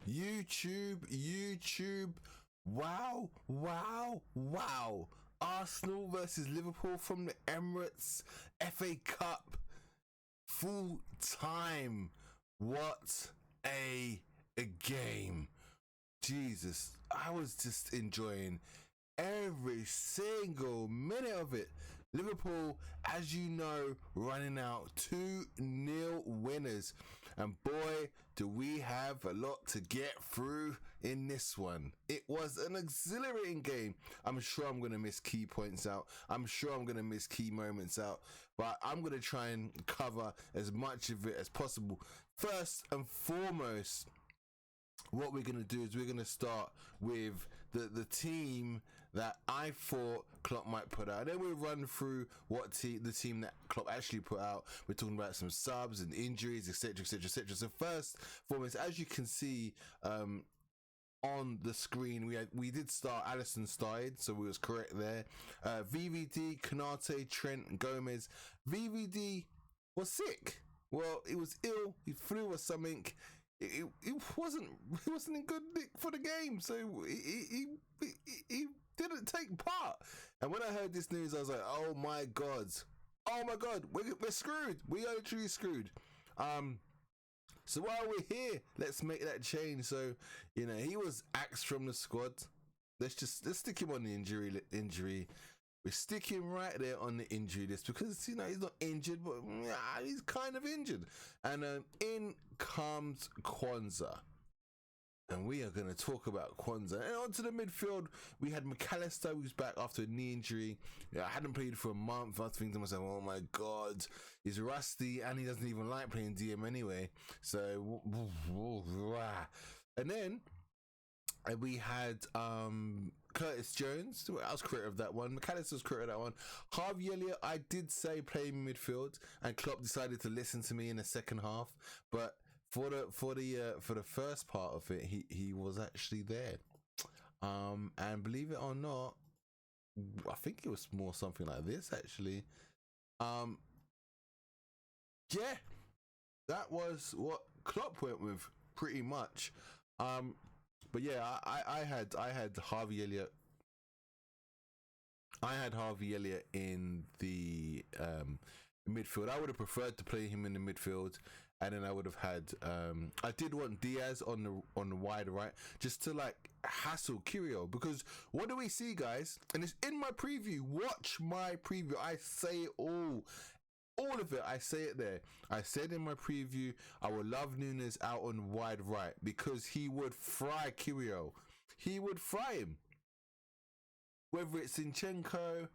YouTube. Wow. Arsenal versus Liverpool from the Emirates FA Cup. Full time. What a game. Jesus, I was just enjoying every single minute of it. Liverpool, as you know, running out 2-0 winners. And boy, do we have a lot to get through in this one. It was an exhilarating game. I'm sure I'm going to miss key points out. I'm sure I'm going to miss key moments out. But I'm going to try and cover as much of it as possible. First and foremost, what we're going to do is we're going to start with the team that I thought Klopp might put out. And then we'll run through the team that Klopp actually put out. We're talking about some subs and injuries, etc. So first and foremost, as you can see on the screen, we did start. Alisson started, so we was correct there. VVD, Konate, Trent, Gomez. VVD was sick. Well, he was ill. He flew or something. It wasn't in good nick for the game, so he didn't take part. And when I heard this news, I was like, oh my god, we're screwed. We are literally screwed. So while we're here, let's make that change. So he was axed from the squad. Let's stick him on the injury. We stick him right there on the injury list because he's not injured, but he's kind of injured. And in comes Kwanzaa. And we are going to talk about Kwanzaa. And onto the midfield, we had McAllister, who's back after a knee injury. I hadn't played for a month. I was thinking to myself, oh my god, he's rusty and he doesn't even like playing DM anyway. So, and then we had Curtis Jones. I was creator of that one. McAllister was creator of that one. Harvey Elliott, I did say play in midfield, and Klopp decided to listen to me in the second half. But for the first part of it, he was actually there. And believe it or not, I think it was more something like this actually. Yeah, that was what Klopp went with pretty much. But yeah, I had Harvey Elliott. I had Harvey Elliott in the midfield. I would have preferred to play him in the midfield, and then I would have had. I did want Diaz on the wide right, just to hassle Kyrgios, because what do we see, guys? And it's in my preview. Watch my preview. I say it all of it. I say it there. I said in my preview, I would love Nunez out on wide right because he would fry Kyrgios. He would fry him. Whether it's Zinchenko,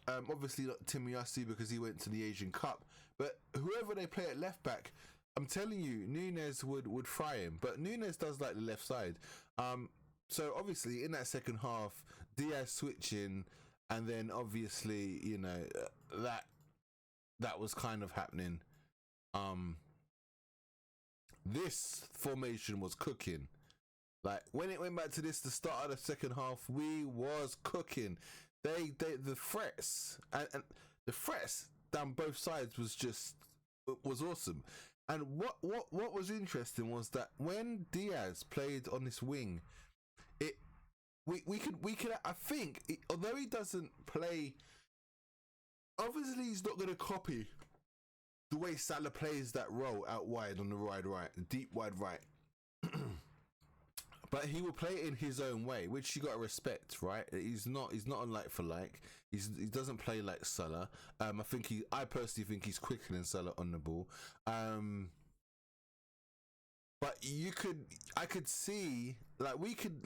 obviously not Timiyasu because he went to the Asian Cup, but whoever they play at left back, I'm telling you, Nunez would fry him. But Nunez does like the left side. So obviously in that second half, Diaz switching, and then obviously that was kind of happening. This formation was cooking. Like when it went back to the start of the second half, we was cooking. The threats and the threats down both sides was awesome. And what was interesting was that when Diaz played on this wing, we could I think although he doesn't play. Obviously, he's not going to copy the way Salah plays that role out wide on the wide right, deep wide right. But he will play it in his own way, which you got to respect, right? He's not on like for like. He doesn't play like Salah. I personally think he's quicker than Salah on the ball. But I could see, we could,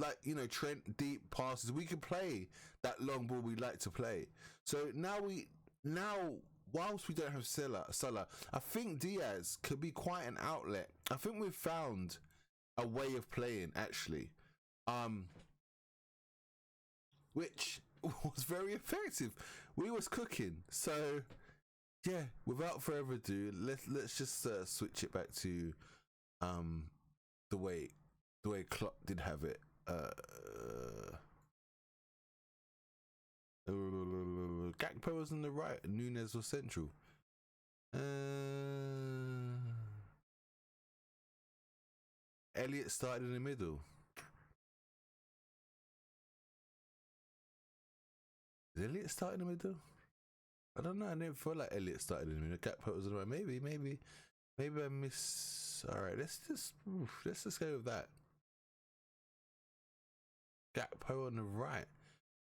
Trent deep passes. We could play that long ball we like to play. So now, whilst we don't have Salah, I think Diaz could be quite an outlet. I think we've found a way of playing, actually, which was very effective. We was cooking. So, yeah, without further ado, let's just switch it back to the way Klopp did have it. Gakpo was on the right, Nunez was central. Elliot started in the middle. Did Elliot start in the middle? I don't know. I didn't feel like Elliot started in the middle. Gakpo was on the right. Maybe I miss. All right, let's just go with that. Gakpo on the right.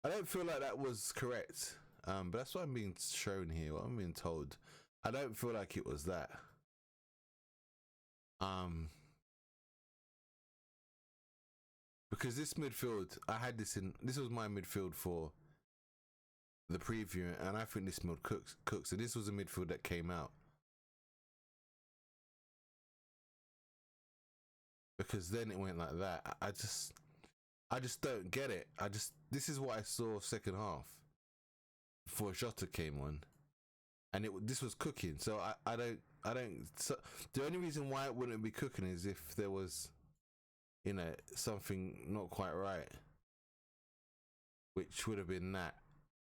I don't feel like that was correct. But that's what I'm being shown here. What I'm being told. I don't feel like it was that. Because this midfield, I had this in. This was my midfield for the preview, and I think this midfield cooks. So this was a midfield that came out. Because then it went like that. I just don't get it. This is what I saw second half before Jota came on, and this was cooking. So I don't. So the only reason why it wouldn't be cooking is if there was, something not quite right, which would have been that.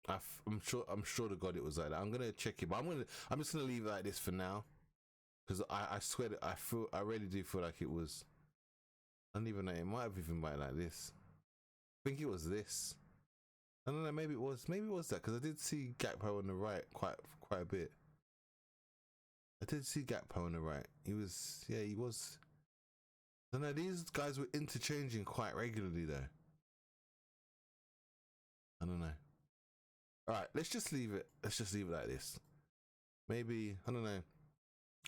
I'm sure to God it was like that. I'm gonna check it, but I'm just gonna leave it like this for now, because I swear that I really do feel like it was. I don't even know. It might have even been like this. I think it was this. I don't know. Maybe it was that, because I did see Gakpo on the right quite a bit. I did see Gakpo on the right. He was. I don't know. These guys were interchanging quite regularly though. I don't know. All right, let's just leave it. Let's just leave it like this. Maybe, I don't know.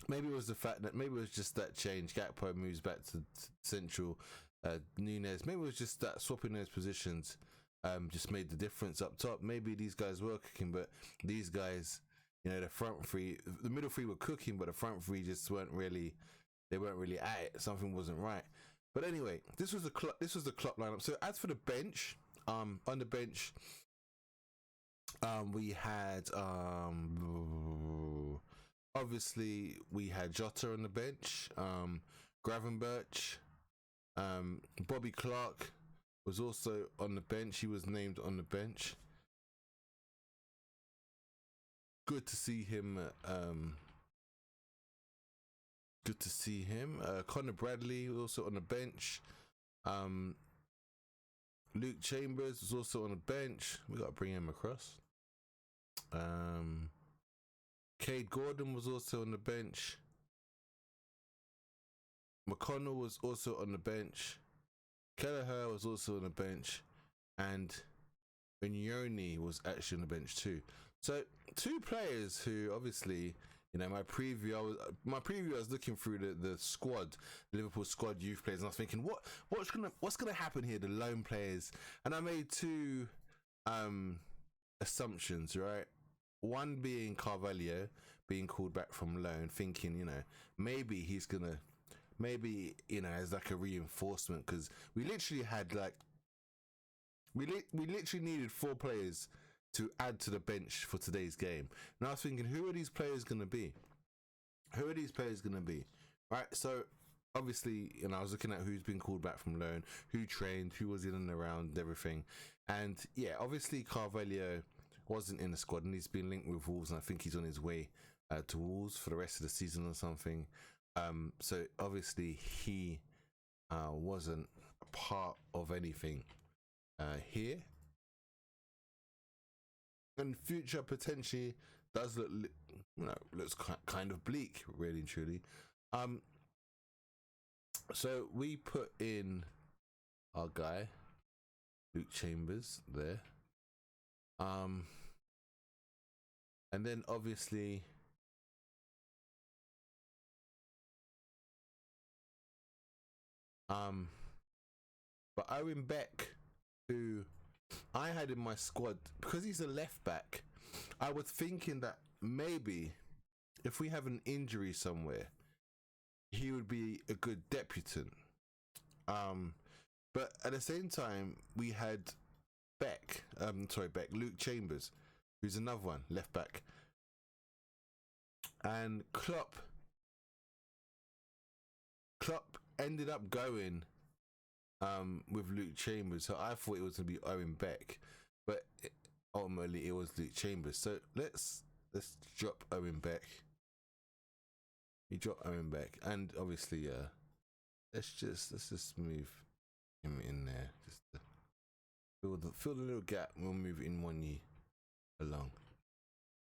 Maybe it was the fact that maybe it was just that change. Gakpo moves back to central. Nunez. Maybe it was just that swapping those positions just made the difference up top. Maybe these guys were cooking, but these guys, the front three, the middle three were cooking, but the front three just weren't really. They weren't really at it. Something wasn't right. But anyway, this was the Klopp lineup. So as for the bench, on the bench. We had obviously we had Jota on the bench, Gravenberch, Bobby Clark was also on the bench. He was named on the bench. Good to see him. Connor Bradley was also on the bench. Luke Chambers was also on the bench. We got to bring him across. Cade Gordon was also on the bench. McConnell was also on the bench. Kelleher was also on the bench, and Bunyoni was actually on the bench too. So two players who obviously, my preview I was looking through the squad, the Liverpool squad youth players, and I was thinking what's gonna happen here, the lone players, and I made two assumptions, right? One being Carvalho being called back from loan, thinking, maybe he's gonna, as like a reinforcement, because we literally had we literally needed 4 players to add to the bench for today's game. And I was thinking, who are these players gonna be? Right, so obviously, I was looking at who's been called back from loan, who trained, who was in and around everything, and yeah, obviously Carvalho wasn't in the squad, and he's been linked with Wolves, and I think he's on his way to Wolves for the rest of the season or something. So obviously he wasn't a part of anything here, and future potentially does looks kind of bleak, really and truly. So we put in our guy Luke Chambers there. And then obviously but Owen Beck, who I had in my squad, because he's a left back, I was thinking that maybe if we have an injury somewhere, he would be a good debutant. But at the same time, we had Luke Chambers, who's another one, left back. And Klopp ended up going with Luke Chambers, so I thought it was going to be Owen Beck, but ultimately it was Luke Chambers. So let's drop Owen Beck. He dropped Owen Beck, and obviously let's just move him in there. Just to fill the little gap. We'll move in one year along.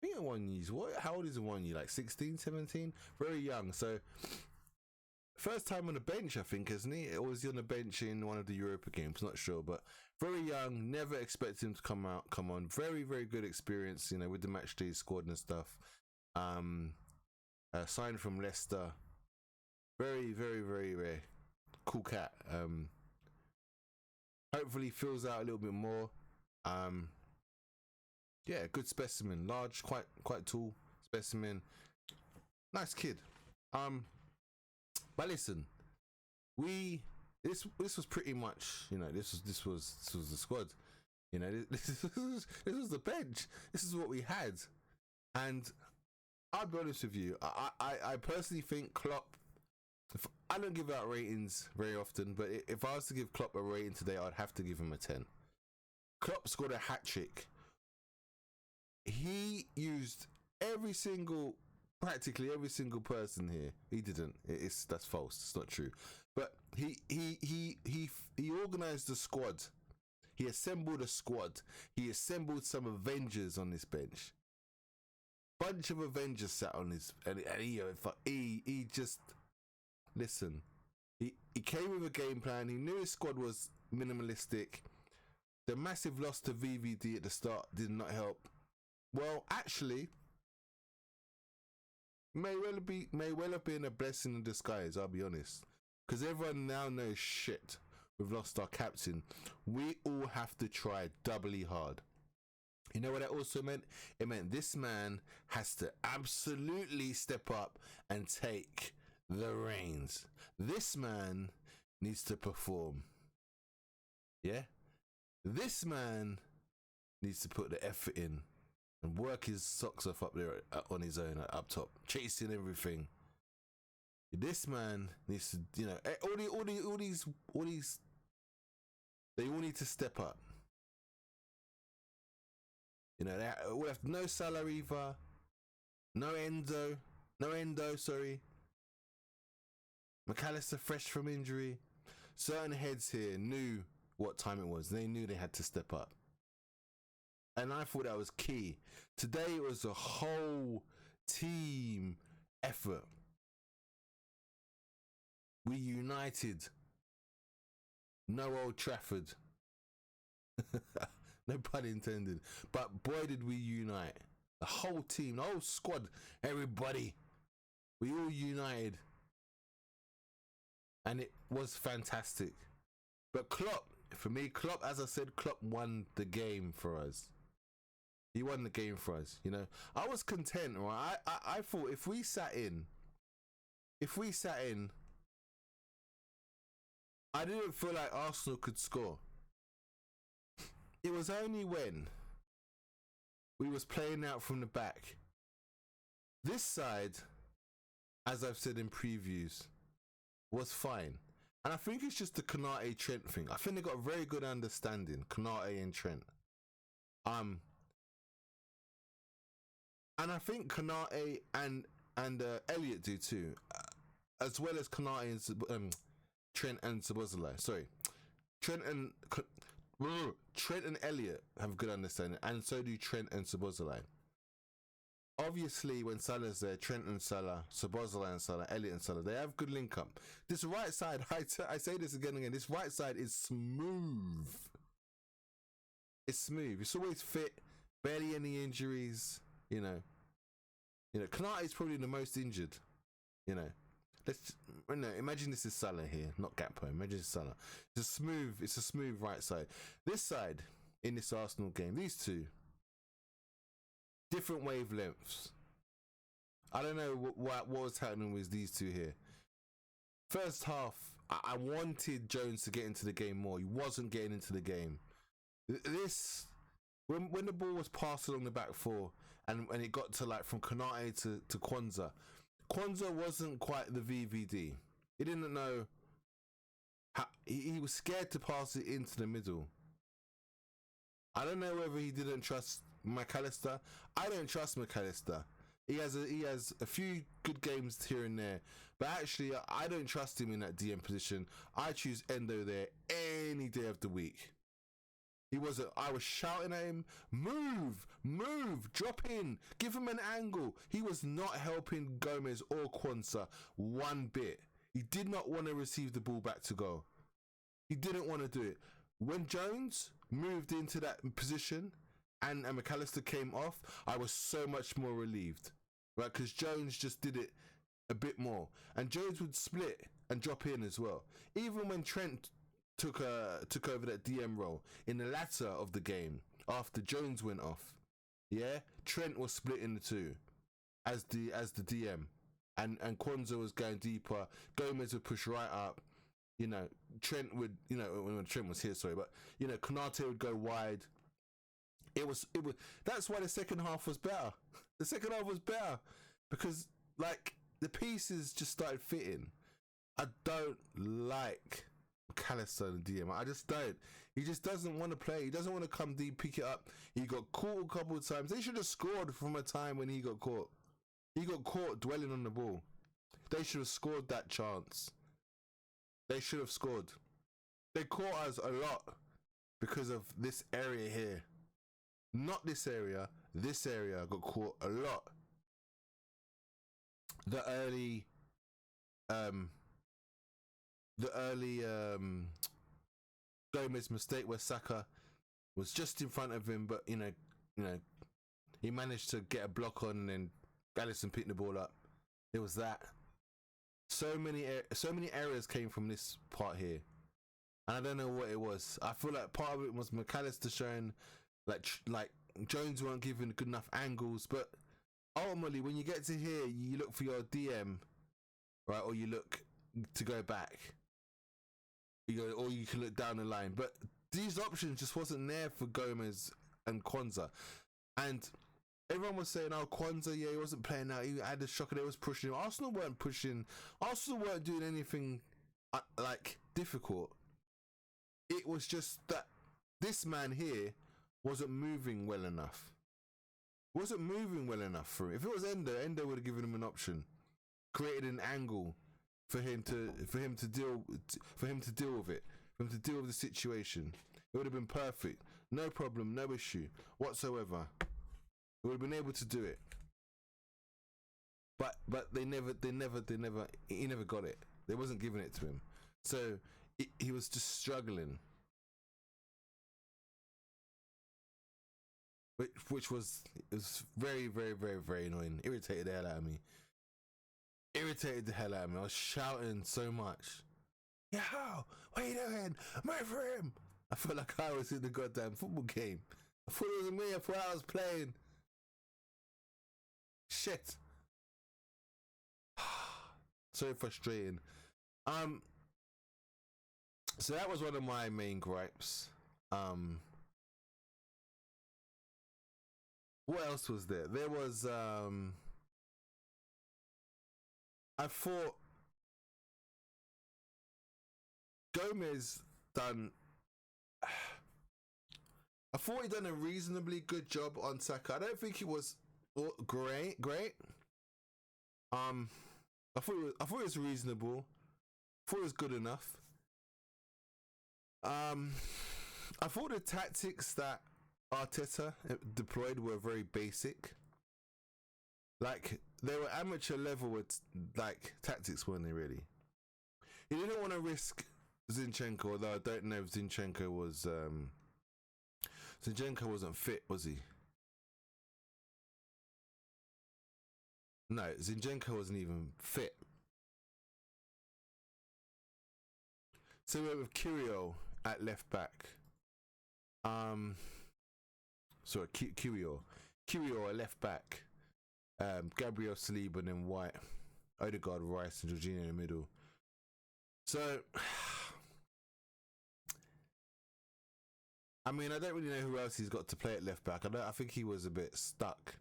I think one year's what? How old is one year? Like 16, 17? Very young. So first time on the bench, I think, isn't he? Or was he on the bench in one of the Europa games? Not sure, but very young. Never expected him to come on. Very, very good experience, you know, with the matchday squad and stuff. Signed from Leicester. Very, very, very, very cool cat. Hopefully fills out a little bit more. Yeah, good specimen. Large, quite tall specimen. Nice kid. But listen, this was pretty much, you know, this was the squad. You know, this was the bench. This is what we had. And I'll be honest with you, I personally think Klopp, I don't give out ratings very often, but if I was to give Klopp a rating today, I'd have to give him a 10. Klopp scored a hat-trick. He used practically every single person here. He didn't. That's false. It's not true. But he organized the squad. He assembled a squad. He assembled some Avengers on this bench. Bunch of Avengers sat on his, and he just listen. He came with a game plan. He knew his squad was minimalistic. The massive loss to VVD at the start did not help. Well, actually, may well have been a blessing in disguise. I'll be honest, because everyone now knows shit. We've lost our captain. We all have to try doubly hard. You know what that also meant? It meant this man has to absolutely step up and take the reins. This man needs to perform. Yeah? This man needs to put the effort in and work his socks off up there on his own, up top, chasing everything. This man needs to, you know, all these, they all need to step up. You know, we have no Salah either, no Endo, sorry. McAllister fresh from injury. Certain heads here knew what time it was. They knew they had to step up. And I thought that was key. Today it was a whole team effort. We united. No Old Trafford. No pun intended. But boy did we unite. The whole team, the whole squad, everybody. We all united. And it was fantastic. But Klopp, for me, as I said, Klopp won the game for us. He won the game for us, you know. I was content, right? I thought if we sat in, I didn't feel like Arsenal could score. It was only when we was playing out from the back. This side, as I've said in previews, was fine. And I think it's just the Konate Trent thing. I think they got a very good understanding, Konate and Trent. And I think Konate and Elliott do too, as well as Konate and Trent and Szoboszlai. Sorry, Trent and Elliott have good understanding, and so do Trent and Szoboszlai. Obviously, when Salah's there, Trent and Salah, Szoboszlai and Salah, Elliott and Salah, they have good link up. This right side, I say this again and again, this right side is smooth. It's smooth. It's always fit. Barely any injuries. You know, Konate is probably the most injured. You know, imagine this is Salah here, not Gakpo. Imagine it's Salah. It's a smooth right side. This side in this Arsenal game, these two, different wavelengths. I don't know what was happening with these two here. First half, I wanted Jones to get into the game more. He wasn't getting into the game. This, when the ball was passed along the back four, and it got to like from Konate to Kwanzaa wasn't quite the VVD. He didn't know how, he was scared to pass it into the middle. I don't know whether he didn't trust McAllister. I don't trust McAllister. He has a few good games here and there, but actually I don't trust him in that DM position. I choose Endo there any day of the week. He wasn't. I was shouting at him, move, drop in, give him an angle. He was not helping Gomez or Kwanzaa one bit. He did not want to receive the ball back to go. He didn't want to do it. When Jones moved into that position and McAllister came off, I was so much more relieved, right? Because Jones just did it a bit more, and Jones would split and drop in as well. Even when Trent took over that DM role in the latter of the game after Jones went off, yeah, Trent was splitting the two as the DM, and Kwanzaa was going deeper. Gomez would push right up. You know, Trent would, you know, when Trent was here, sorry, but you know, Konate would go wide. It was. That's why the second half was better. The second half was better because like the pieces just started fitting. I don't like McAllister and DM. I just don't. He just doesn't want to play. He doesn't want to come deep, pick it up. He got caught a couple of times. They should have scored from a time when he got caught. He got caught dwelling on the ball. They should have scored that chance. They should have scored. They caught us a lot because of this area here. Not this area. This area got caught a lot. The early Gomez mistake where Saka was just in front of him, but you know, he managed to get a block on, and then Alisson picked the ball up. It was that. So many errors came from this part here, and I don't know what it was. I feel like part of it was McAllister showing like Jones weren't giving good enough angles, but ultimately when you get to here, you look for your DM, right, or you look to go back. You go, or you can look down the line, but these options just wasn't there for Gomez and Kwanzaa, and everyone was saying, "Oh, Kwanzaa, yeah, he wasn't playing out. He had the shocker. They was pushing him. Arsenal weren't pushing. Arsenal weren't doing anything like difficult. It was just that this man here wasn't moving well enough. Wasn't moving well enough for him. If it was Endo would have given him an option, created an angle for him to deal with it, for him to deal with the situation. It would have been perfect. No problem, no issue whatsoever. Would have been able to do it, but he never got it. They wasn't giving it to him, so he was just struggling, which was very, very, very, very annoying. Irritated the hell out of me. I was shouting so much. Yo, what are you doing? Move for him! I felt like I was in the goddamn football game. I thought it was me. I thought I was playing. Shit. So frustrating. So that was one of my main gripes. What else was there? There was I thought Gomez done I thought he done a reasonably good job on Saka. I don't think he was great. I thought it was reasonable. I thought it was good enough. I thought the tactics that Arteta deployed were very basic. Like they were amateur level with like tactics, weren't they? Really. He didn't want to risk Zinchenko, although I don't know if Zinchenko wasn't fit, was he? No, Zinchenko wasn't even fit. So we went with Kirill at left back. Sorry, Kirill at left back. Gabriel Saliba and then White, Odegaard, Rice, and Jorginho in the middle. So, I mean, I don't really know who else he's got to play at left back. I think he was a bit stuck,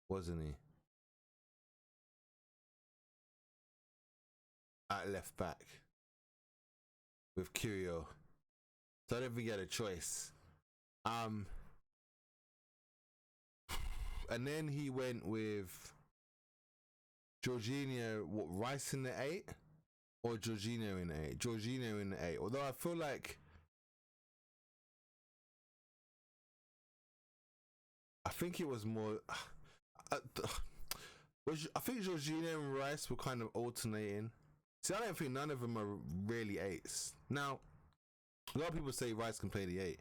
wasn't he? At left back with Kirill. So I don't think he had a choice. And then he went with Jorginho, what, Rice in the 8? Or Jorginho in the 8? Jorginho in the 8. Although I feel like I think it was more. I think Jorginho and Rice were kind of alternating. See, I don't think none of them are really 8s. Now, a lot of people say Rice can play the 8.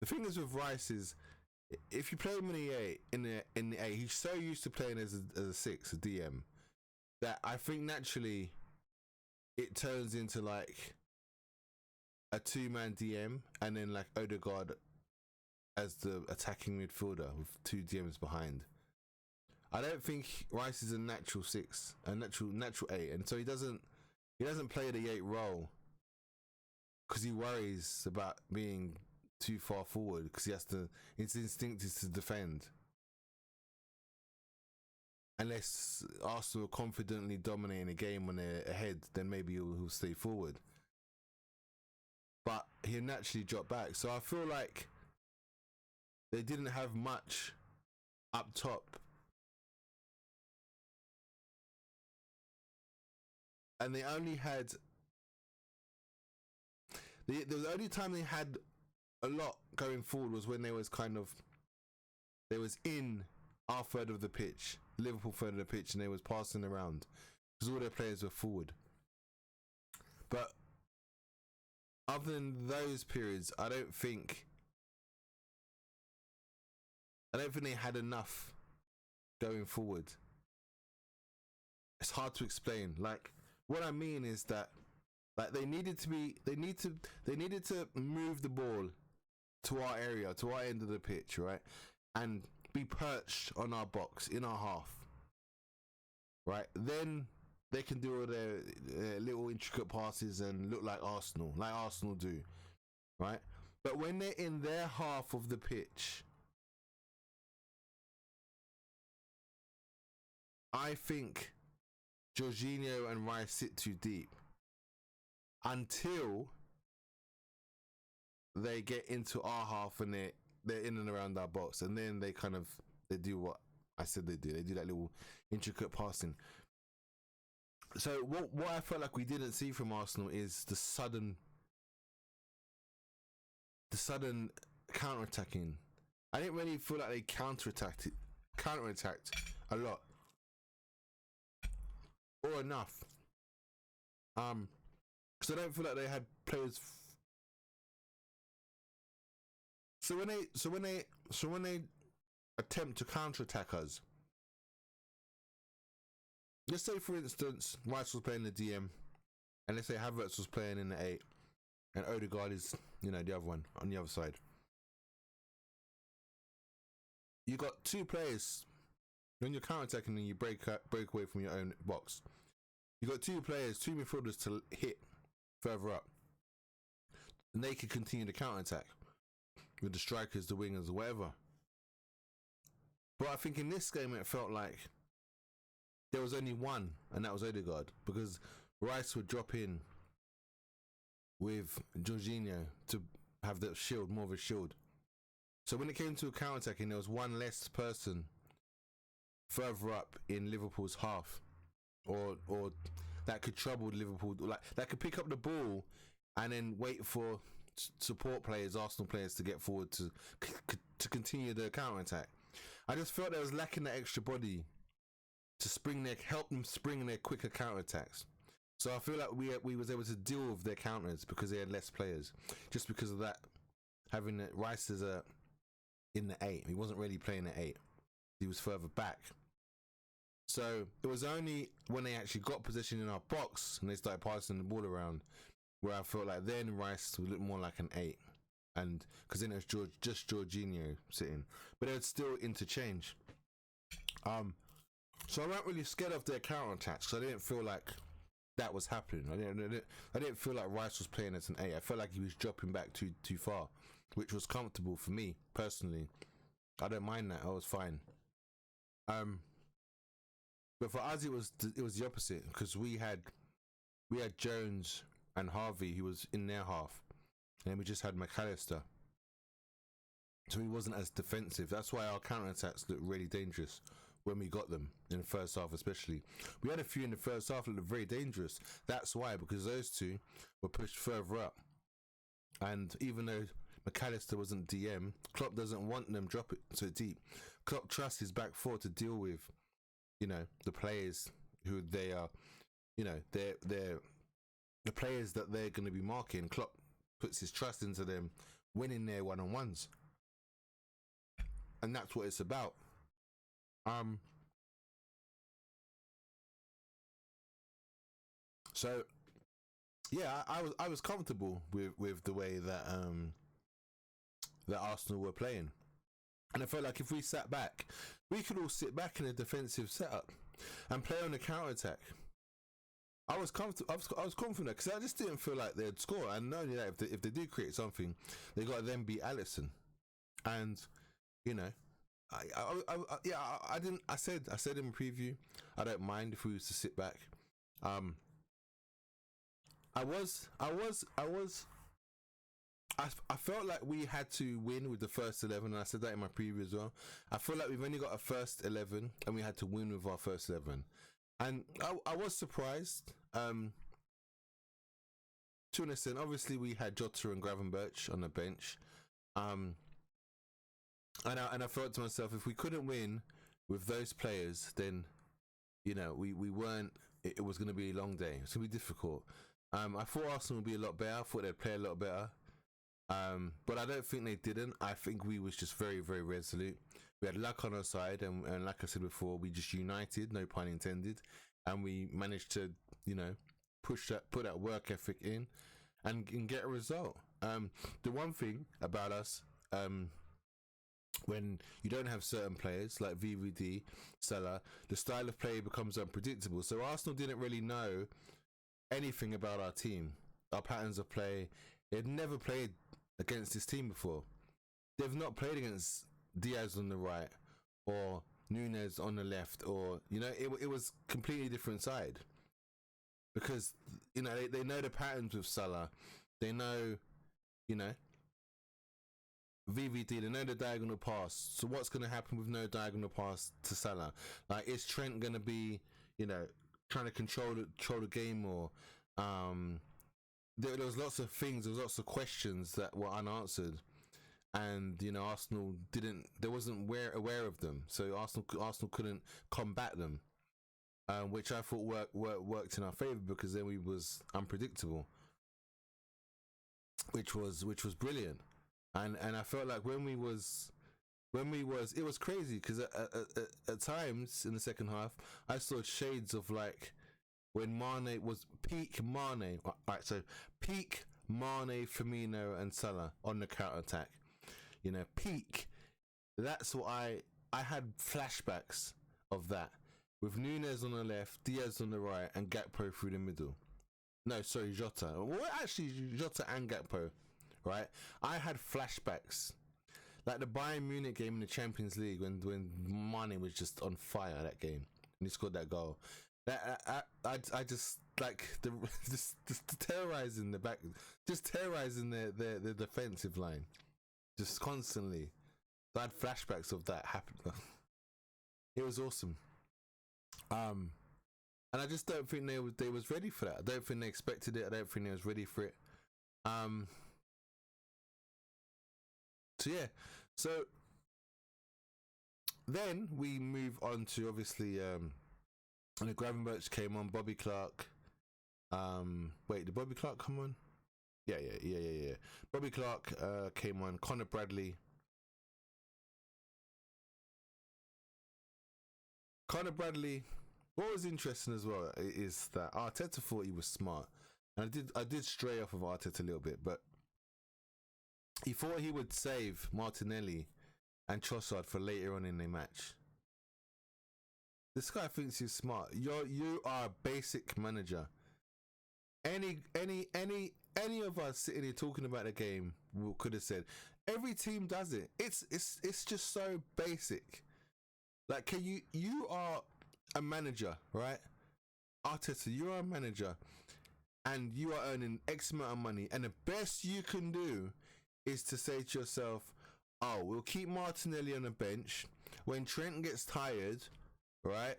The thing is with Rice is, if you play him in the 8, in the 8, he's so used to playing as a 6, a DM, that I think naturally it turns into like a 2-man DM, and then like Odegaard as the attacking midfielder with 2 DMs behind. I don't think Rice is a natural 6, a natural 8, and so he doesn't play the 8 role because he worries about being too far forward, because his instinct is to defend. Unless Arsenal are confidently dominating a game when they're ahead, then maybe he'll stay forward. But he'll naturally drop back. So I feel like they didn't have much up top. And they only had... The only time they had a lot going forward was when they was in our third of the pitch, Liverpool third of the pitch, and they was passing around because all their players were forward. But other than those periods, I don't think they had enough going forward. It's hard to explain. Like, what I mean is that, like, they needed to move the ball to our area, to our end of the pitch, right? And be perched on our box, in our half, right? Then they can do all their little intricate passes and look like Arsenal do, right? But when they're in their half of the pitch, I think Jorginho and Rice sit too deep until they get into our half and they're in and around our box, and then they do what I said they do. They do that little intricate passing. So what I felt like we didn't see from Arsenal is the sudden counter-attacking. I didn't really feel like they counter-attacked a lot or enough. Because I don't feel like they had players. So when they attempt to counter-attack us, let's say for instance Rice was playing the DM, and let's say Havertz was playing in the 8, and Odegaard is, the other one on the other side. You got 2 players when you're counter-attacking and you break away from your own box. You got 2 midfielders to hit further up, and they can continue to counter-attack with the strikers, the wingers, or whatever. But I think in this game it felt like there was only one, and that was Odegaard, because Rice would drop in with Jorginho to have that shield, more of a shield. So when it came to counter-attacking, there was one less person further up in Liverpool's half, or that could trouble Liverpool, like that could pick up the ball and then wait for support players, Arsenal players, to get forward to continue the counter-attack. I just felt there was lacking that extra body to help them spring their quicker counter-attacks. So I feel like we was able to deal with their counters because they had less players, just because of that, having Rice as in the 8. He wasn't really playing at 8. He was further back. So it was only when they actually got position in our box and they started passing the ball around where I felt like then Rice would look more like an 8, and because then it was just Jorginho sitting, but they would still interchange. So I wasn't really scared of their counter attacks because I didn't feel like that was happening. I didn't feel like Rice was playing as an 8. I felt like he was dropping back too far, which was comfortable for me personally. I don't mind that. I was fine. But for us, it was the opposite, because we had Jones and Harvey, who was in their half, and then we just had McAllister, so he wasn't as defensive. That's why our counter attacks looked really dangerous when we got them in the first half, especially. We had a few in the first half that looked very dangerous. That's why, because those two were pushed further up. And even though McAllister wasn't DM, Klopp doesn't want them drop it so deep. Klopp trusts his back four to deal with, the players who they are, they're the players that they're going to be marking. Klopp puts his trust into them winning their one-on-ones. And that's what it's about. So yeah, I was comfortable with the way that that Arsenal were playing, and I felt like if we sat back, we could all sit back in a defensive setup and play on the counter attack. I was comfortable. I was confident because I just didn't feel like they'd score. And not only that, if they do create something, they got to then beat Alisson, and I didn't. I said in preview, I don't mind if we was to sit back. I felt like we had to win with the first 11, and I said that in my preview as well. I feel like we've only got a first 11, and we had to win with our first 11. And I was surprised. To an extent, obviously we had Jota and Gravenberch on the bench. And I thought to myself, if we couldn't win with those players, then we weren't. It was going to be a long day. It's going to be difficult. I thought Arsenal would be a lot better. I thought they'd play a lot better. But I don't think they didn't. I think we was just very, very resolute. We had luck on our side, and like I said before, we just united, no pun intended, and we managed to, put that work ethic in, and get a result. The one thing about us, when you don't have certain players like VVD, Salah, the style of play becomes unpredictable. So Arsenal didn't really know anything about our team, our patterns of play. They'd never played against this team before. They've not played against Diaz on the right or Nunez on the left, or it was completely different side, because they know the patterns with Salah. They know VVD, they know the diagonal pass. So what's going to happen with no diagonal pass to Salah? Like, is Trent going to be trying to control the game, or there was lots of things, there was lots of questions that were unanswered, and Arsenal wasn't aware of them, so Arsenal couldn't combat them, which I thought worked in our favour, because then we was unpredictable, which was brilliant, and I felt like when we was it was crazy, because at times in the second half I saw shades of like when Mane was peak Mane, right? So peak Mane, Firmino, and Salah on the counter attack. Peak. That's what I had flashbacks of that, with Nunez on the left, Diaz on the right, and Gakpo through the middle. No, sorry, Jota. Well, actually, Jota and Gakpo, right? I had flashbacks, like the Bayern Munich game in the Champions League when Mane was just on fire that game and he scored that goal. I just like just terrorizing the back, just terrorizing the defensive line, just constantly. So I had flashbacks of that happening. It was awesome. And I just don't think they was ready for that. I don't think they expected it. I don't think they was ready for it. So yeah, so then we move on to obviously and the Gravenberch came on, Bobby Clark. Wait, did Bobby Clark come on? Yeah. Bobby Clark came on. Connor Bradley. What was interesting as well is that Arteta thought he was smart, and I did stray off of Arteta a little bit, but he thought he would save Martinelli and Trossard for later on in the match. This guy thinks he's smart. You are a basic manager. Any of us sitting here talking about the game could have said every team does it. It's just so basic. Like, you are a manager, right? Arteta, you are a manager, and you are earning X amount of money, and the best you can do is to say to yourself, oh, we'll keep Martinelli on the bench. When Trent gets tired, right?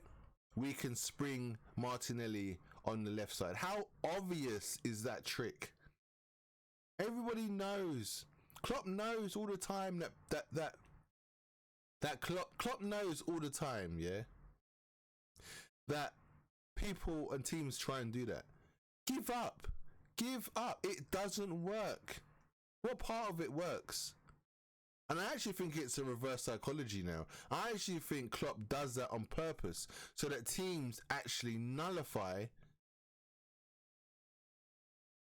We can spring Martinelli on the left side. How obvious is that trick? Everybody knows. Klopp knows all the time that Klopp knows all the time, yeah, that people and teams try and do that. Give up. It doesn't work. What part of it works? And I actually think it's a reverse psychology now. I actually think Klopp does that on purpose so that teams actually nullify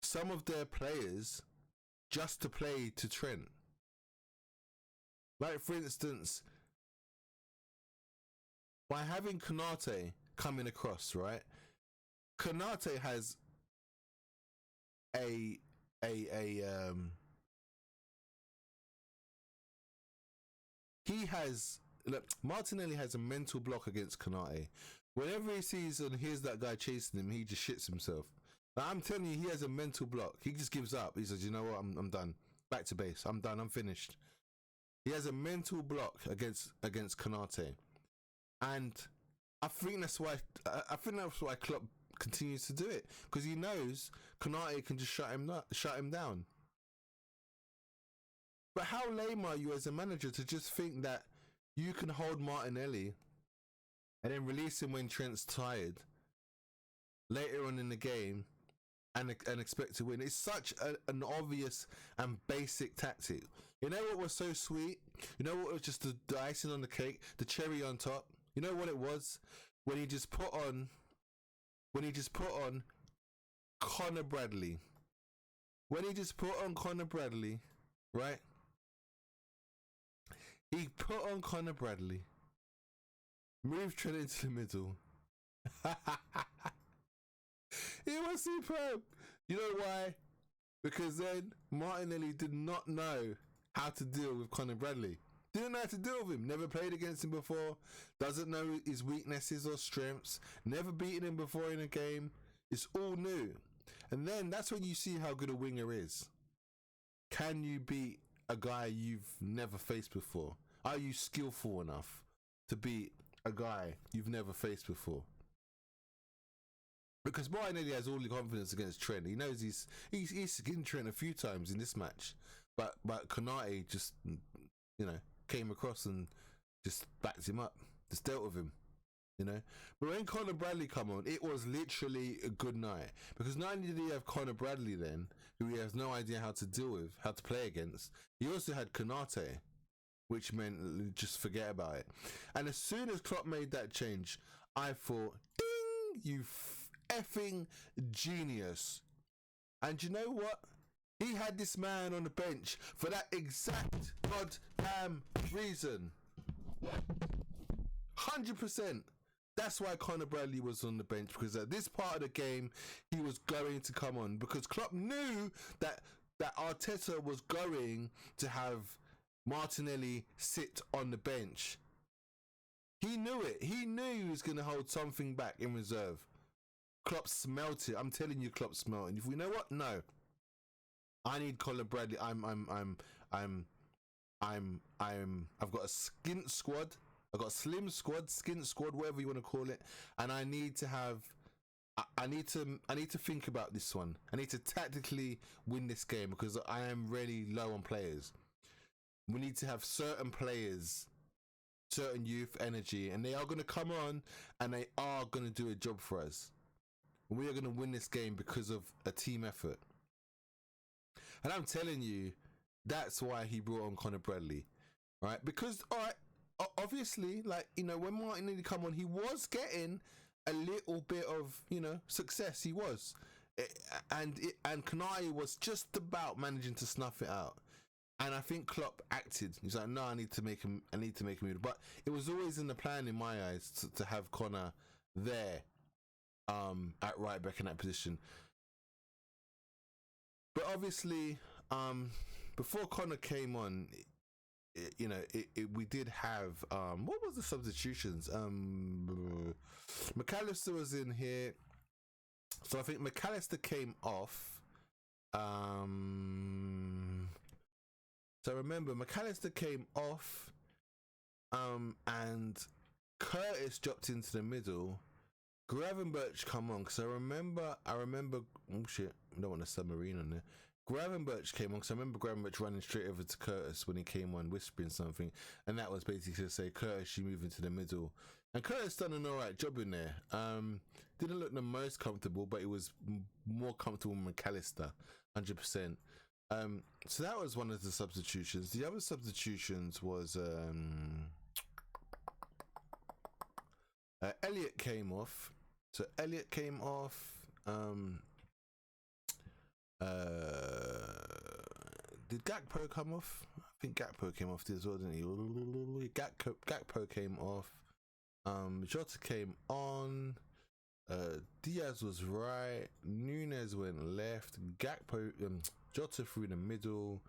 some of their players just to play to Trent. Like, for instance, by having Konate coming across, right? Konate has Martinelli has a mental block against Konate. Whenever he sees and hears that guy chasing him, he just shits himself. Like, I'm telling you, he has a mental block. He just gives up. He says, you know what, I'm done. Back to base. I'm done. I'm finished. He has a mental block against Konate. And I think that's why Klopp continues to do it, because he knows Konate can just shut him down. But how lame are you as a manager to just think that you can hold Martinelli and then release him when Trent's tired later on in the game and expect to win? It's such an obvious and basic tactic. You know what was so sweet? You know what was just the icing on the cake, the cherry on top? You know what it was? When he just put on Connor Bradley. When he just put on Connor Bradley, right? He put on Connor Bradley, moved Trent into the middle. It was superb. You know why? Because then Martinelli did not know how to deal with Connor Bradley. Didn't know how to deal with him. Never played against him before. Doesn't know his weaknesses or strengths. Never beaten him before in a game. It's all new. And then that's when you see how good a winger is. Can you beat a guy you've never faced before? Are you skillful enough to beat a guy you've never faced before? Because Martinelli has all the confidence against Trent. He knows he's skinned Trent a few times in this match, but Konate just, you know, came across and just backed him up, just dealt with him, you know. But when Connor Bradley come on, it was literally a good night, because not only did he have Connor Bradley then, who he has no idea how to deal with, how to play against, he also had Konate, which meant just forget about it. And as soon as Klopp made that change, I thought, ding, you effing genius. And you know what? He had this man on the bench for that exact goddamn reason. 100%. That's why Connor Bradley was on the bench, because at this part of the game, he was going to come on, because Klopp knew that Arteta was going to have Martinelli sit on the bench. He knew it. He knew he was going to hold something back in reserve. Klopp smelt it. I'm telling you, Klopp smelt it. If we know what, no, I need Connor Bradley. I've got a skint squad. I've got a slim squad, skint squad, whatever you want to call it, and I need to have. I need to think about this one. I need to tactically win this game, because I am really low on players. We need to have certain players, certain youth energy, and they are going to come on and they are going to do a job for us. We are going to win this game because of a team effort. And I'm telling you, that's why he brought on Connor Bradley, right? Because, all right, obviously, like, you know, when Martinelli come on, he was getting a little bit of, you know, success. He was, and Konate was just about managing to snuff it out. And I think Klopp acted. He's like, no, I need to make him move. But it was always in the plan, in my eyes, to have Connor there, at right back in that position. But obviously, before Connor came on, we did have, what was the substitutions? McAllister was in here, so I think McAllister came off. So remember, McAllister came off, and Curtis dropped into the middle. Gravenberch come on, because I remember. Oh shit! I don't want a submarine on there. Gravenberch came on, because I remember Gravenberch running straight over to Curtis when he came on, whispering something, and that was basically to say, Curtis, you move into the middle. And Curtis done an alright job in there. Didn't look the most comfortable, but it was more comfortable than McAllister, 100%. So that was one of the substitutions. The other substitutions was Elliot came off. So Elliot came off. Did Gakpo come off? I think Gakpo came off as well, didn't he? Gakpo came off. Jota came on. Diaz was right. Nunez went left. Gakpo, Jota through the middle,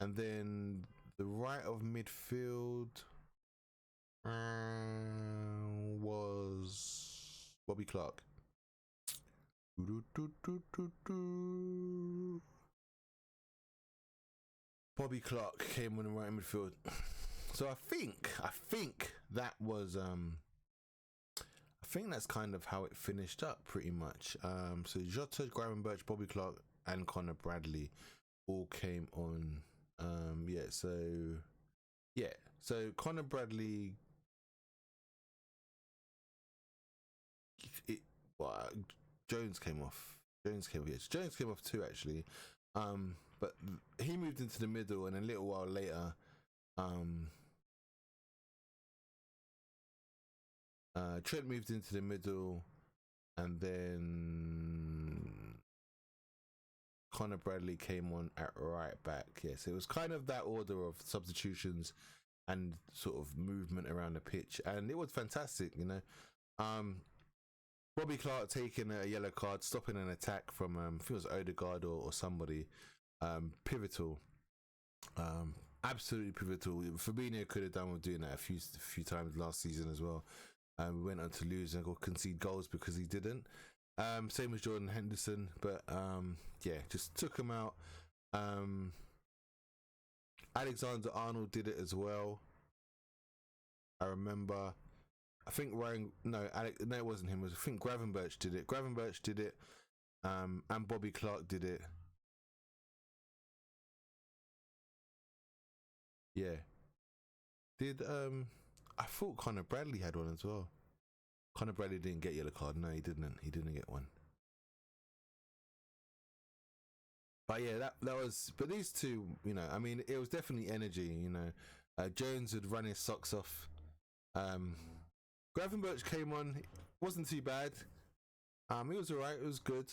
and then the right of midfield was Bobby Clark. Bobby Clark came on the right midfield. So I think that was I think that's kind of how it finished up pretty much. So Jota, Gravenberch, Bobby Clark and Connor Bradley all came on. So Connor Bradley Jones came off. Jones came off too, actually. But he moved into the middle, and a little while later, Trent moved into the middle, and then Connor Bradley came on at right back. Yes, it was kind of that order of substitutions and sort of movement around the pitch, and it was fantastic, you know. Bobby Clark taking a yellow card, stopping an attack from I think it was Odegaard or somebody. Pivotal, absolutely pivotal. Fabinho could have done with doing that a few times last season as well. We went on to lose and concede goals because he didn't. Same as Jordan Henderson, but just took him out. Alexander Arnold did it as well. I remember. I think it wasn't him. I think Gravenberch did it. And Bobby Clark did it. Yeah. I thought Connor Bradley had one as well. Connor Bradley didn't get yellow card. No, he didn't. He didn't get one. But yeah, that was. But these two, you know, I mean, it was definitely energy. You know, Jones would run his socks off. Gravenberch came on, wasn't too bad. It was alright, it was good.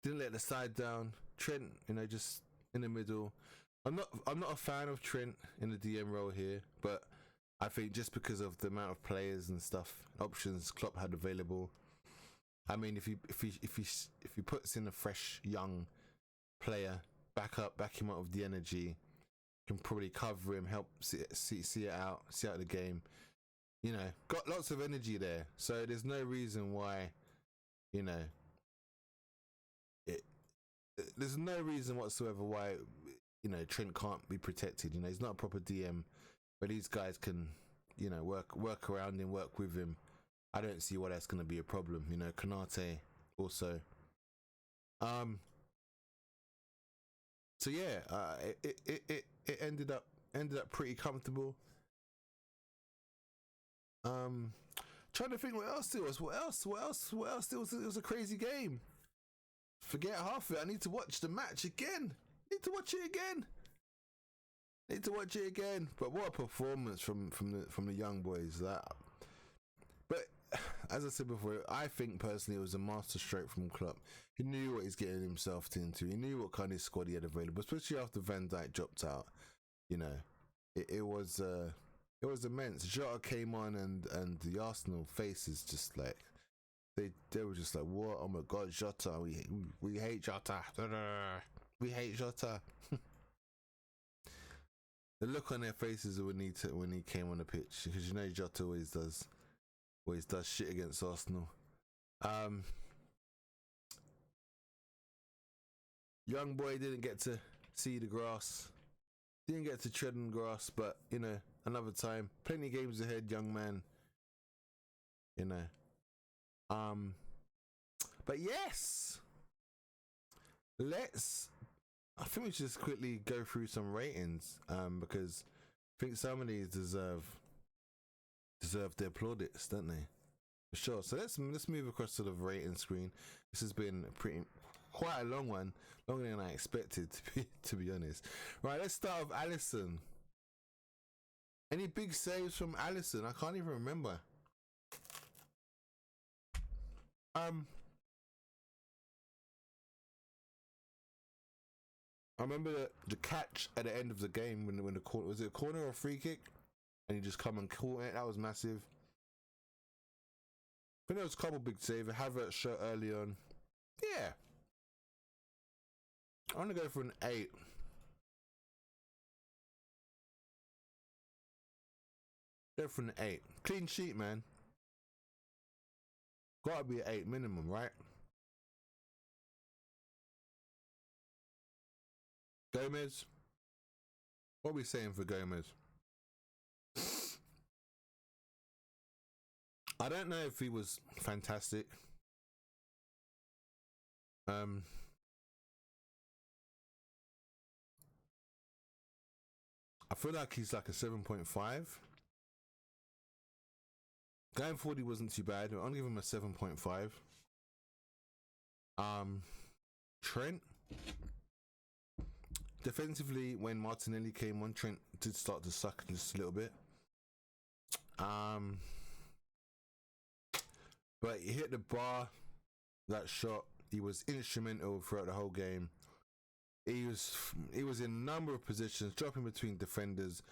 Didn't let the side down. Trent, you know, just in the middle. I'm not a fan of Trent in the DM role here, but I think just because of the amount of players and stuff, options Klopp had available. I mean, if he puts in a fresh young player, back him up with the energy, can probably cover him, help see out the game. You know, got lots of energy there, so there's no reason why, you know, there's no reason whatsoever why, you know, Trent can't be protected. You know, he's not a proper DM, but these guys can, you know, work around him, work with him. I don't see why that's going to be a problem. You know, Konate also. So yeah, it ended up pretty comfortable. Trying to think what else it was. What else? It was a crazy game. Forget half of it. I need to watch the match again. Need to watch it again. But what a performance from the young boys. But as I said before, I think personally it was a master stroke from Klopp. He knew what he's getting himself into. He knew what kind of squad he had available, especially after Van Dijk dropped out. You know, it was immense. Jota came on, and the Arsenal faces just like they were just like, what? Oh my God, Jota! We hate Jota. We hate Jota. The look on their faces when he came on the pitch, because you know Jota always does shit against Arsenal. Young boy didn't get to see the grass. Didn't get to tread on grass, but you know, another time. Plenty of games ahead, young man. you know. But yes, I think we should just quickly go through some ratings, because I think some of these deserve their plaudits, don't they? For sure. So let's move across to the rating screen. This has been quite a long one, longer than I expected to be honest. Right, let's start with Alisson. Any big saves from Alisson? I can't even remember. I remember the catch at the end of the game when the corner, was it a corner or a free kick, and he just come and caught it. That was massive. I think there was a couple big saves. Havertz shot early on. Yeah, I'm gonna go for an 8. Go for an 8. Clean sheet, man. Gotta be an 8 minimum, right? Gomez. What are we saying for Gomez? I don't know if he was fantastic. I feel like he's like a 7.5. Going forward, he wasn't too bad. I'll give him a 7.5. Trent. Defensively, when Martinelli came on, Trent did start to suck just a little bit. But he hit the bar, that shot. He was instrumental throughout the whole game. He was in a number of positions, dropping between defenders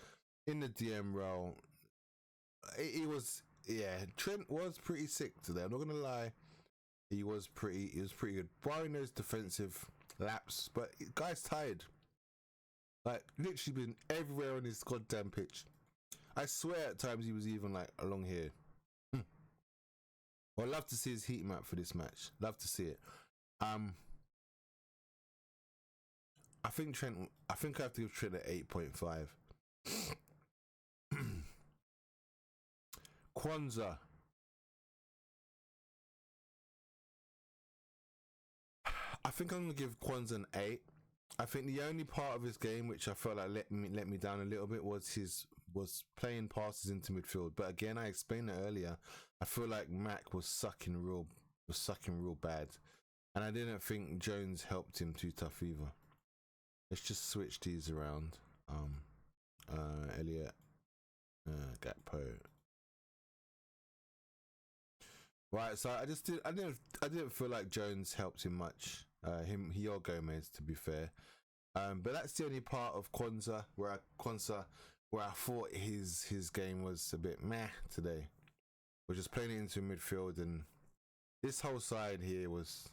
in the DM role. Trent was pretty sick today. I'm not gonna lie. He was pretty good, barring those defensive laps. But guy's tired. Like literally been everywhere on his goddamn pitch. I swear at times he was even like along here. Well, I'd love to see his heat map for this match. Love to see it. I think I have to give Trent an 8.5. Kwanzaa. I think I'm gonna give Kwanzaa an 8. I think the only part of his game which I felt like let me down a little bit was playing passes into midfield. But again, I explained it earlier. I feel like Mac was sucking real bad, and I didn't think Jones helped him too tough either. Let's just switch these around. Elliot, Gakpo. Right, so I didn't feel like Jones helped him much. He or Gomez, to be fair. But that's the only part of Kwanzaa where I thought his game was a bit meh today. We're just playing it into midfield, and this whole left side here was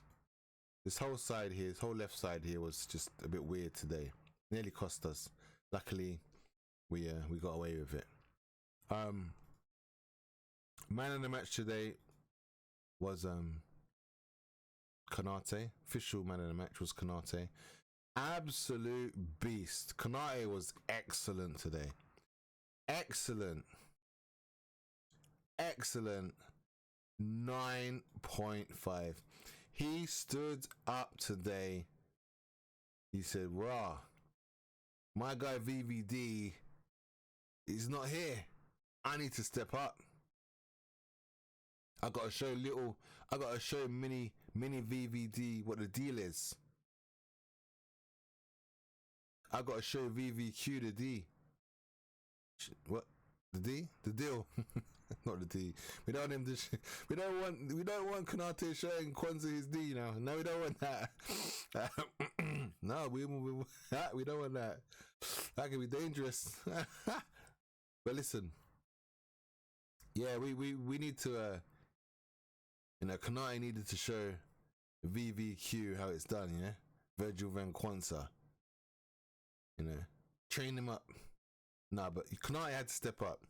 just a bit weird today. Nearly cost us. Luckily, we got away with it. Man of the match today was Konate. Official man of the match was Konate. Absolute beast. Konate was excellent today. Excellent. 9.5. He stood up today. He said, "Rah, my guy VVD is not here. I need to step up. I gotta show mini VVD what the deal is. I gotta show VVQ the D. What? The D? The deal." Not the D. We don't want him to. We don't want Konate showing Kwanzaa his D now. No, we don't want that. No, we don't want that. That could be dangerous. But listen, yeah, we need to. Konate needed to show VVQ how it's done. Yeah, Virgil van Kwanzaa. Train him up. Nah, but Konate had to step up.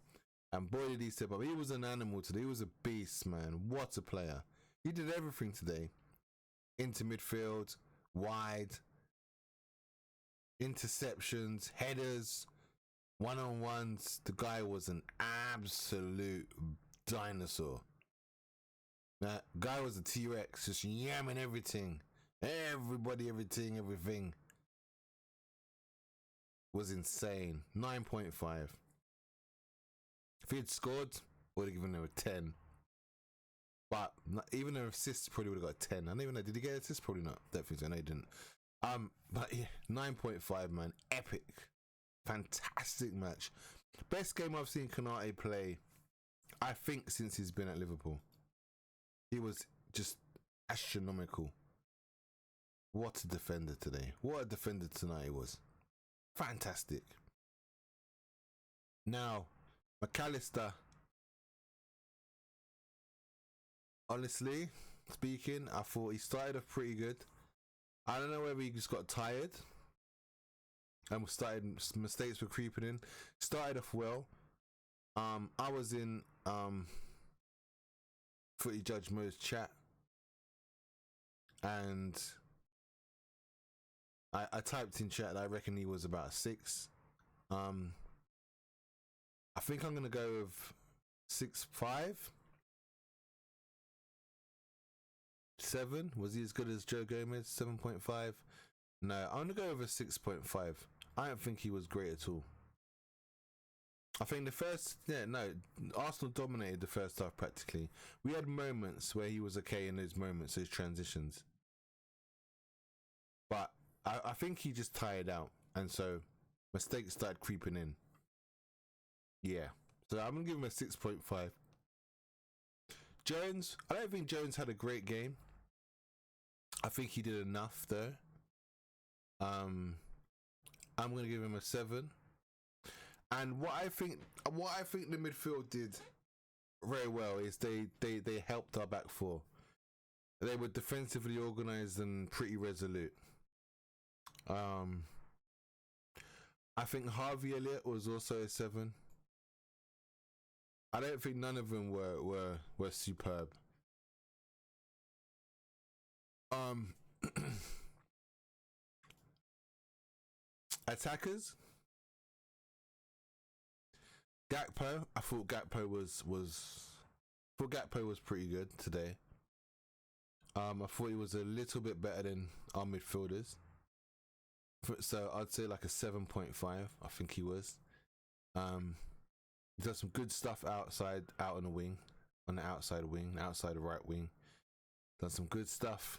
And boy did he step up. He was an animal today. He was a beast, man. What a player. He did everything today. Into midfield, wide, interceptions, headers, one-on-ones. The guy was an absolute dinosaur. That guy was a T-Rex, just yamming everything. Everybody, everything was insane. 9.5. If he had scored, I would have given him a 10. But even an assist, probably would have got a 10. I don't even know. Did he get an assist? Probably not. Definitely so. No, he didn't. But yeah, 9.5, man. Epic. Fantastic match. Best game I've seen Konate play, I think, since he's been at Liverpool. He was just astronomical. What a defender today. What a defender tonight he was. Fantastic. Now, McAllister, honestly speaking, I thought he started off pretty good. I don't know whether he just got tired and mistakes were creeping in. Started off well. I was in Footy Judge Mo's chat, and I typed in chat that I reckon he was about a 6. I think I'm gonna go with 6.5. 7. Was he as good as Joe Gomez? 7.5. No, I'm gonna go with a 6.5. I don't think he was great at all. I think Arsenal dominated the first half practically. We had moments where he was okay in those moments, those transitions. But I think he just tired out, and so mistakes started creeping in. Yeah. So I'm going to give him a 6.5. Jones, I don't think Jones had a great game. I think he did enough though. I'm going to give him a 7. And what I think the midfield did very well is they helped our back four. They were defensively organised and pretty resolute. I think Harvey Elliott was also a 7. I don't think none of them were superb. Attackers. Gakpo, I thought Gakpo was pretty good today. I thought he was a little bit better than our midfielders. So I'd say like a 7.5. I think he was. He does some good stuff out on the wing, on the outside wing, outside the right wing. Done some good stuff.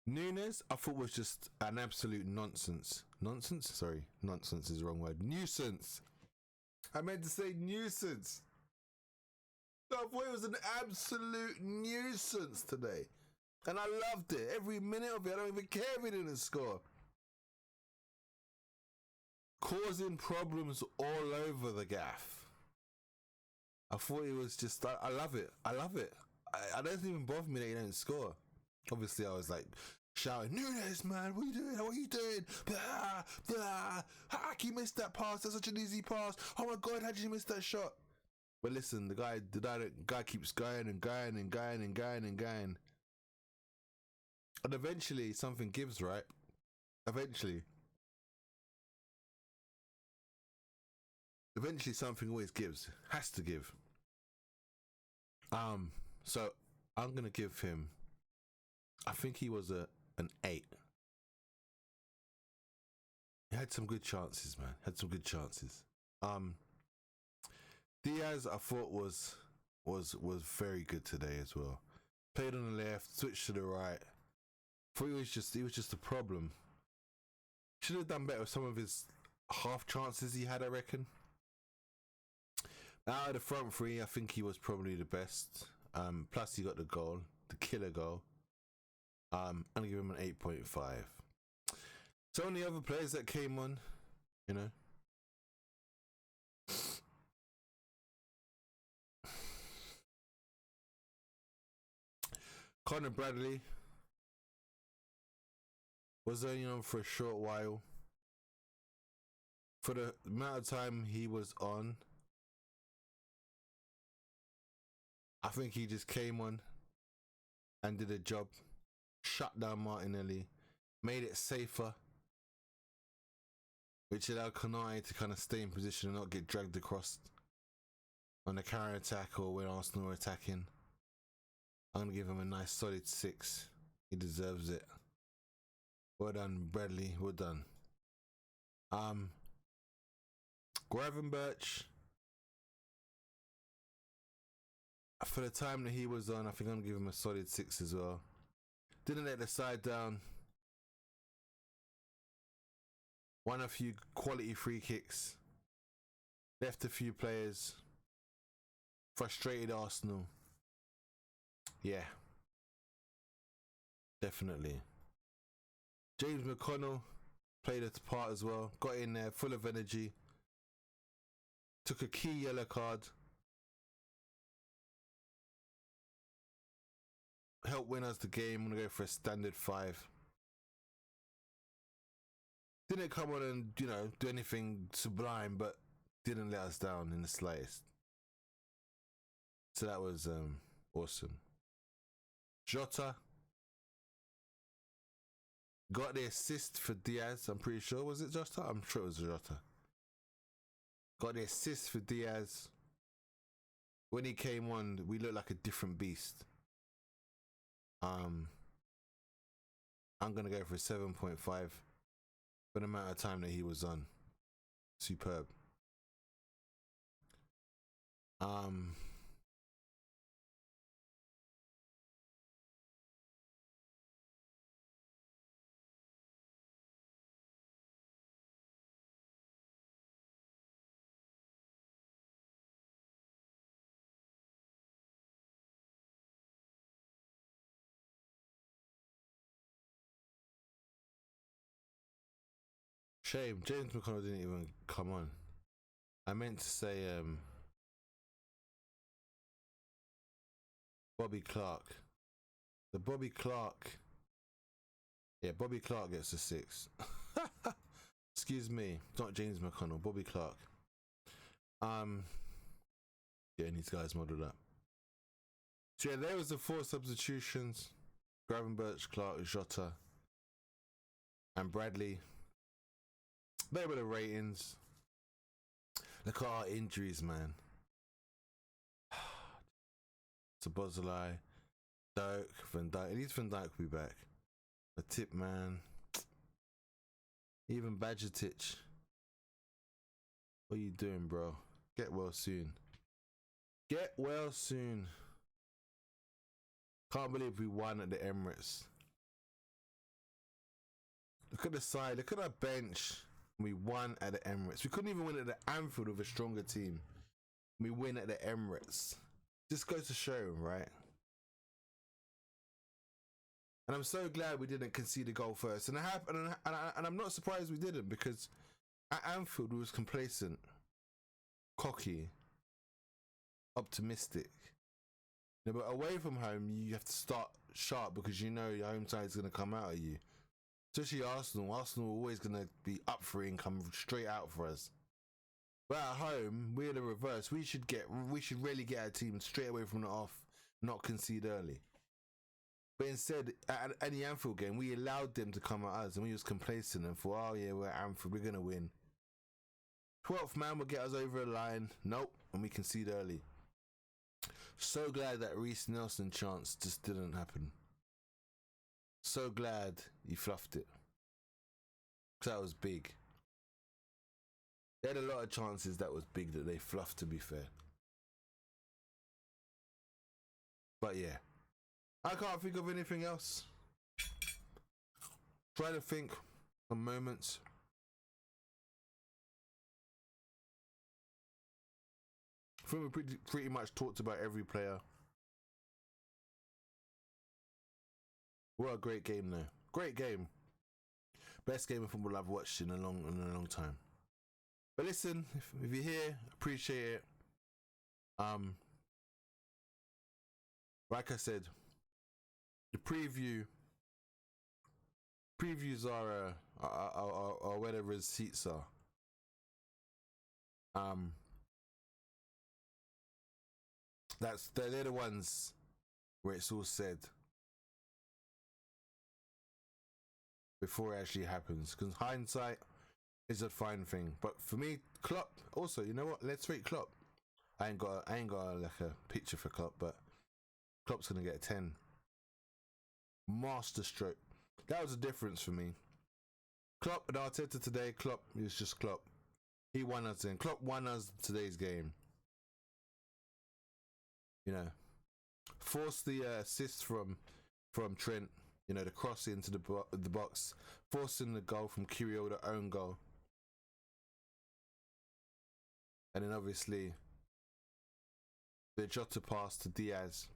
Nunez, I thought was just an absolute nonsense. Nonsense? Sorry, nonsense is the wrong word. Nuisance. I meant to say nuisance. I thought it was an absolute nuisance today. And I loved it. Every minute of it. I don't even care if he didn't score. Causing problems all over the gaff. I thought it was just, I love it. I love it. I don't even bother me that he didn't score. Obviously, I was like shouting, Nunez, man, what are you doing? What are you doing? Blah, blah. How can you miss that pass? That's such an easy pass. Oh my God, how did you miss that shot? But listen, the guy keeps going and going and going and going and going. And eventually something gives, right? Eventually something always gives. Has to give. So I'm gonna give him, I think he was an 8. He had some good chances, man. Had some good chances. Diaz, I thought was very good today as well. Played on the left, switched to the right. Thought he was just a problem. Should have done better with some of his half chances he had, I reckon. Out of the front three, I think he was probably the best. Plus he got the goal, the killer goal. I'm gonna give him an 8.5. So many other players that came on, you know. Connor Bradley was only on for a short while. For the amount of time he was on, I think he just came on and did a job. Shut down Martinelli, made it safer, which allowed Konate to kind of stay in position and not get dragged across. on the counter attack or when Arsenal are attacking. I'm gonna give him a nice solid 6. He deserves it. Well done, Bradley. Well done. Gravenberch, for the time that he was on, I think I'm gonna give him a solid 6 as well. Didn't let the side down. Won a few quality free kicks. Left a few players. Frustrated Arsenal. Yeah. Definitely. James McConnell played a part as well. Got in there full of energy. Took a key yellow card. Helped win us the game. I'm going to go for a standard 5. Didn't come on and, do anything sublime, but didn't let us down in the slightest. So that was awesome. Jota got the assist for Diaz, I'm pretty sure. Was it Jota? I'm sure it was Jota. Got the assist for Diaz. When he came on, we looked like a different beast. I'm going to go for a 7.5 for the amount of time that he was on. Superb. Shame, James McConnell didn't even come on. I meant to say Bobby Clark. The Bobby Clark. Yeah, Bobby Clark gets a 6. Excuse me, not James McConnell, Bobby Clark. Getting these guys modelled up. So yeah, there was the 4 substitutions. Gravenberch, Clark, Jota, and Bradley. They were the ratings. Look at our injuries, man. Sabozalai, Doak, Van Dijk. At least Van Dijk will be back. A tip, man. Even Badgertich. What are you doing, bro? Get well soon. Get well soon. Can't believe we won at the Emirates. Look at the side. Look at our bench. We won at the Emirates. We couldn't even win at the Anfield with a stronger team. We win at the Emirates. Just goes to show, right? And I'm so glad we didn't concede a goal first. And I'm not surprised we didn't, because at Anfield we was complacent, cocky, optimistic. But away from home, you have to start sharp because you know your home side is going to come out at you. Especially Arsenal. Arsenal are always going to be up for it and come straight out for us. But at home, we're the reverse. We should really get our team straight away from the off, not concede early. But instead, at any Anfield game, we allowed them to come at us and we was complacent and thought, oh yeah, we're at Anfield, we're going to win. 12th man will get us over the line. Nope, and we concede early. So glad that Reece Nelson chance just didn't happen. So glad he fluffed it. Because that was big. They had a lot of chances that was big that they fluffed, to be fair. But yeah. I can't think of anything else. Try to think of moments. I think we pretty much talked about every player. What a great game though. Great game. Best game of football I've watched in a long time. But listen, if you're here, appreciate it. Like I said, the previews are where the receipts are. They're the ones where it's all said before it actually happens, because hindsight is a fine thing. But for me, Klopp also, you know what, let's rate Klopp. I ain't got like a picture for Klopp, but Klopp's gonna get a 10. Master stroke. That was a difference for me. Klopp and Arteta today. Klopp is just Klopp. He won us in. Klopp won us today's game. You know, forced the assist from Trent. You know, the cross into the box, forcing the goal from Kyrgios, own goal, and then obviously the Jota pass to Diaz.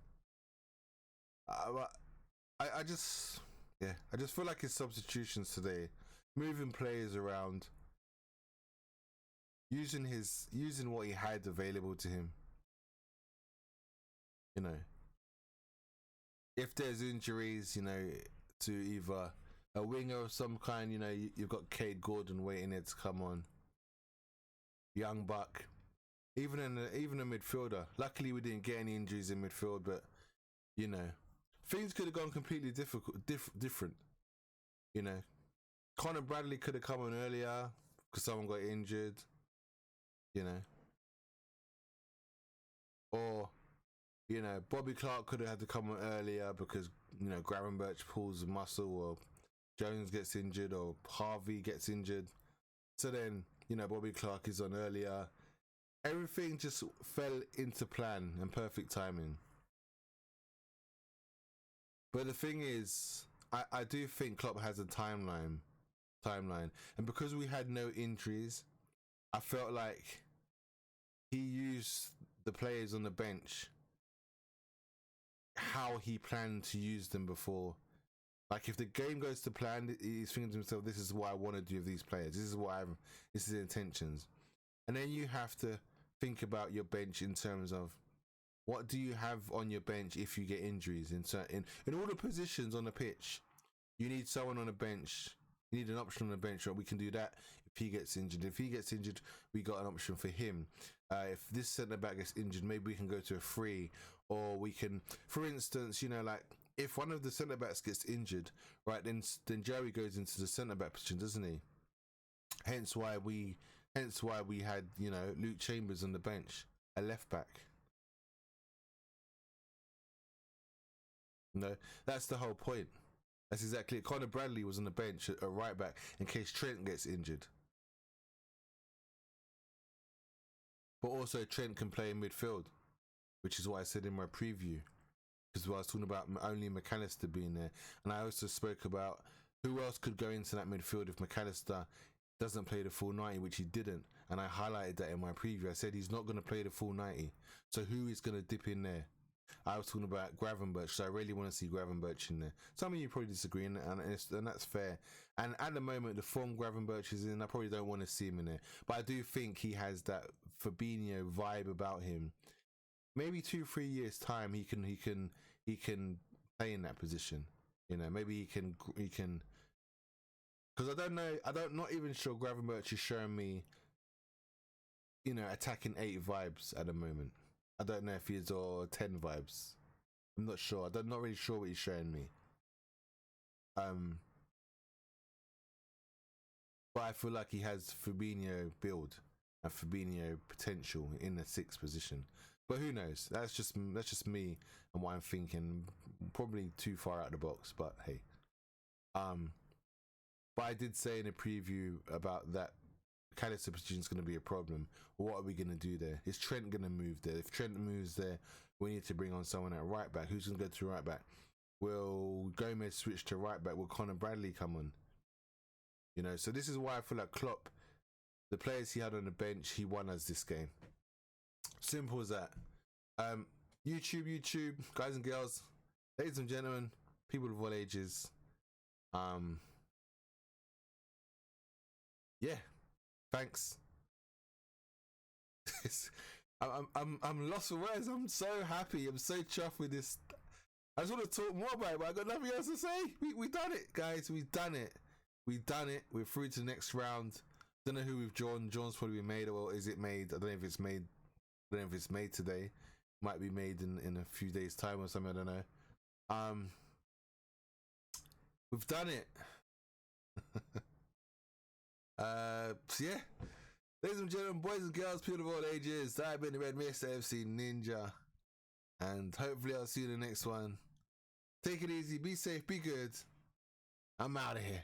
I just feel like his substitutions today, moving players around, using what he had available to him. You know, if there's injuries, you know, to either a winger of some kind, you know, you've got Cade Gordon waiting there to come on, young buck, even a midfielder. Luckily, we didn't get any injuries in midfield, but you know, things could have gone completely different. You know, Conor Bradley could have come on earlier because someone got injured. You know, or you know, Bobby Clark could have had to come on earlier because, you know, Gravenberch pulls a muscle, or Jones gets injured, or Harvey gets injured. So then, you know, Bobby Clark is on earlier. Everything just fell into plan and perfect timing. But the thing is, I do think Klopp has a timeline. And because we had no injuries, I felt like he used the players on the bench how he planned to use them before. Like, if the game goes to plan, he's thinking to himself, this is what I want to do with these players. This is the intentions. And then you have to think about your bench in terms of what do you have on your bench if you get injuries in all the positions on the pitch. You need someone on the bench. You need an option on the bench. Right? We can do that if he gets injured. If he gets injured, we got an option for him. If this centre back gets injured, maybe we can go to a free, or we can, for instance, you know, like if one of the centre backs gets injured, right, then Jerry goes into the centre back position, doesn't he? Hence why we had, you know, Luke Chambers on the bench, a left back. No, that's the whole point. That's exactly it. Conor Bradley was on the bench at right back in case Trent gets injured. But also Trent can play in midfield, which is what I said in my preview. Because I was talking about only McAllister being there. And I also spoke about who else could go into that midfield if McAllister doesn't play the full 90, which he didn't. And I highlighted that in my preview. I said he's not going to play the full 90. So who is going to dip in there? I was talking about Gravenberch, so I really want to see Gravenberch in there. Some of you probably disagree, and that's fair. And at the moment, the form Gravenberch is in, I probably don't want to see him in there. But I do think he has that Fabinho vibe about him. Maybe 2-3 years time, he can play in that position. You know, maybe he can. Because I don't know. Not even sure Gravenberch is showing me, you know, attacking 8 vibes at the moment. I don't know if he's or 10 vibes. I'm not sure. I'm not really sure what he's showing me. But I feel like he has Fabinho build and Fabinho potential in the 6th position. But who knows? That's just me and what I'm thinking. Probably too far out of the box, but hey. But I did say in a preview about that McAllister position is going to be a problem. What are we going to do there? Is Trent going to move there? If Trent moves there, we need to bring on someone at right back. Who's going to go to right back? Will Gomez switch to right back? Will Conor Bradley come on? You know, so this is why I feel like Klopp, the players he had on the bench, he won us this game. Simple as that. YouTube, guys and girls, ladies and gentlemen, people of all ages. Yeah. Thanks. I'm lost for words. I'm so happy. I'm so chuffed with this. I just want to talk more about it, but I got nothing else to say. We done it, guys. We done it. We're through to the next round. Don't know who we've drawn. Drawn's probably been made, or is it made? I don't know if it's made. I don't know if it's made today. Might be made in a few days' time or something. I don't know. We've done it. So yeah. Ladies and gentlemen, boys and girls, people of all ages, I've been the Red Mr. FC Ninja. And hopefully I'll see you in the next one. Take it easy, be safe, be good. I'm out of here.